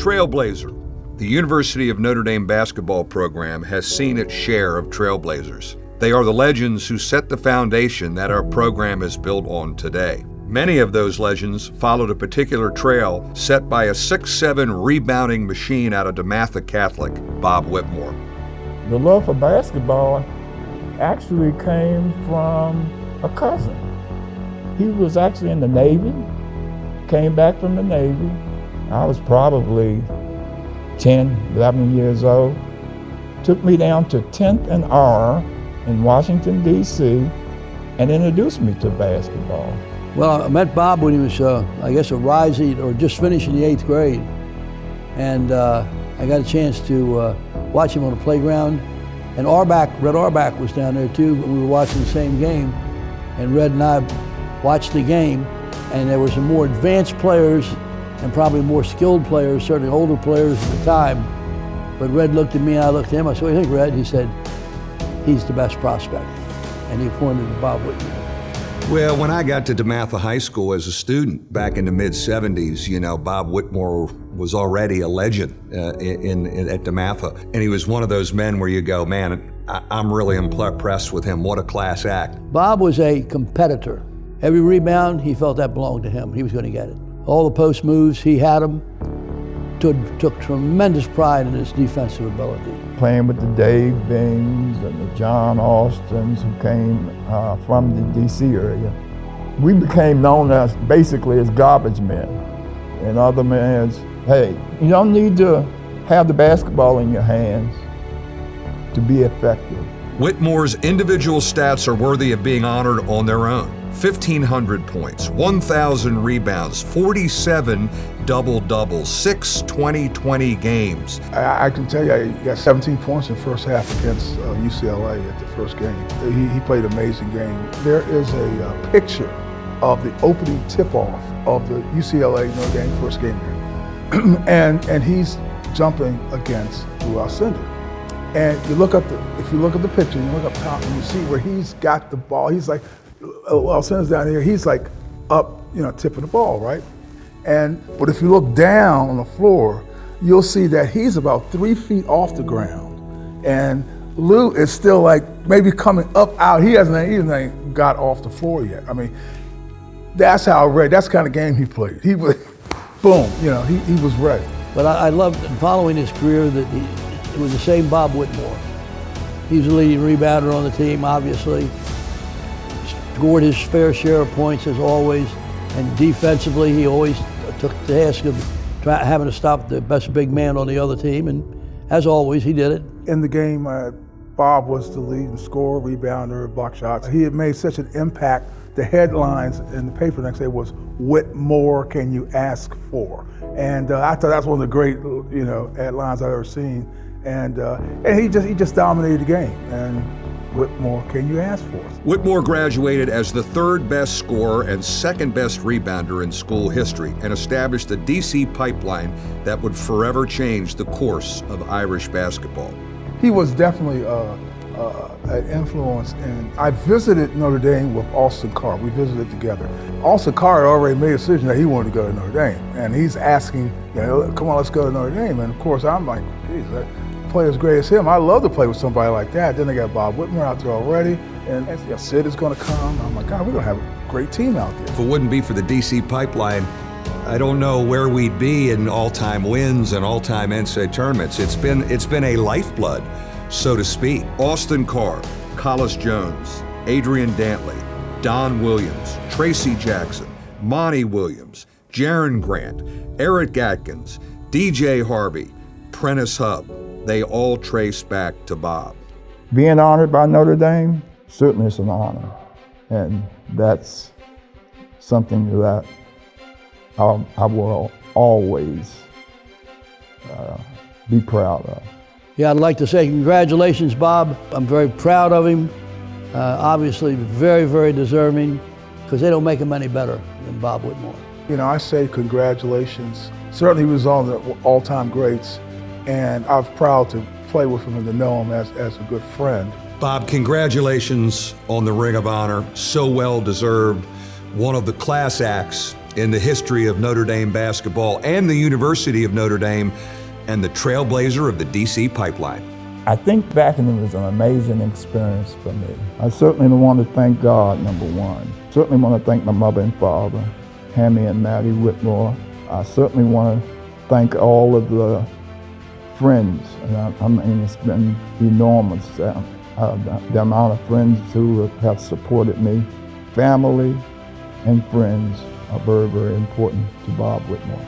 Trailblazer. The University of Notre Dame basketball program has seen its share of trailblazers. They are the legends who set the foundation that our program is built on today. Many of those legends followed a particular trail set by a 6'7" rebounding machine out of DeMatha Catholic, Bob Whitmore. The love for basketball actually came from a cousin. He was actually in the Navy, came back from the Navy. I was probably 10, 11 years old. Took me down to 10th and R in Washington, D.C., and introduced me to basketball. Well, I met Bob when he was, I guess, a rising or just finishing the 8th grade. And I got a chance to watch him on the playground. And Red Auerbach was down there too. We were watching the same game. And Red and I watched the game. And there were some more advanced players and probably more skilled players, certainly older players at the time. But Red looked at me and I looked at him. I said, "What do you think, Red?" He said, "He's the best prospect." And he pointed to Bob Whitmore. Well, when I got to DeMatha High School as a student back in the mid-'70s, Bob Whitmore was already a legend at DeMatha. And he was one of those men where you go, man, I'm really impressed with him. What a class act. Bob was a competitor. Every rebound, he felt that belonged to him. He was going to get it. All the post moves, he had them. Took tremendous pride in his defensive ability. Playing with the Dave Bings and the John Austins who came from the D.C. area. We became known as basically as garbage men. In other words, hey, you don't need to have the basketball in your hands to be effective. Whitmore's individual stats are worthy of being honored on their own. 1,500 points, 1,000 rebounds, 47 double-doubles, 6 20-20 games. I can tell you, he got 17 points in the first half against UCLA at the first game. He played an amazing game. There is a picture of the opening tip-off of the UCLA Notre Dame first game there. and he's jumping against Lou Alcindor. And if you look at the picture, you look up top and you see where he's got the ball. He's like, Alcindor's down here, he's like up, tipping the ball, right? But if you look down on the floor, you'll see that he's about 3 feet off the ground. And Lou is still like maybe coming up out. He hasn't got off the floor yet. I mean, that's how ready, that's the kind of game he played. He was, boom, he was ready. But I loved following his career that it was the same Bob Whitmore. He was the leading rebounder on the team, obviously. Scored his fair share of points as always, and defensively he always took the task of having to stop the best big man on the other team, and as always he did it. In the game, Bob was the leading scorer, rebounder, block shots. He had made such an impact. The headlines in the paper the next day was, "What more can you ask for?" And I thought that's one of the great headlines I've ever seen. And he just dominated the game. And what more can you ask for? Whitmore graduated as the third best scorer and second best rebounder in school history and established a DC pipeline that would forever change the course of Irish basketball. He was definitely an influence, and I visited Notre Dame with Austin Carr. We visited together. Austin Carr had already made a decision that he wanted to go to Notre Dame, and he's asking, come on, let's go to Notre Dame. And of course, I'm like, geez, play as great as him. I love to play with somebody like that. Then they got Bob Whitmore out there already, and Sid is going to come. I'm like, God, we're going to have a great team out there. If it wouldn't be for the DC pipeline, I don't know where we'd be in all-time wins and all-time NCAA tournaments. It's been a lifeblood, so to speak. Austin Carr, Collis Jones, Adrian Dantley, Don Williams, Tracy Jackson, Monty Williams, Jaron Grant, Eric Atkins, DJ Harvey, Prentice Hub. They all trace back to Bob. Being honored by Notre Dame, certainly it's an honor. And that's something that I will always be proud of. Yeah, I'd like to say congratulations, Bob. I'm very proud of him. Obviously very, very deserving, because they don't make him any better than Bob Whitmore. I say congratulations. Certainly he was on the all-time greats, and I'm proud to play with him and to know him as a good friend. Bob, congratulations on the Ring of Honor. So well deserved. One of the class acts in the history of Notre Dame basketball and the University of Notre Dame, and the trailblazer of the DC Pipeline. I think back and it was an amazing experience for me. I certainly want to thank God, number one. Certainly want to thank my mother and father, Hammy and Maddie Whitmore. I certainly want to thank all of the friends. And I mean, it's been enormous, the amount of friends who have supported me. Family and friends are very, very important to Bob Whitmore.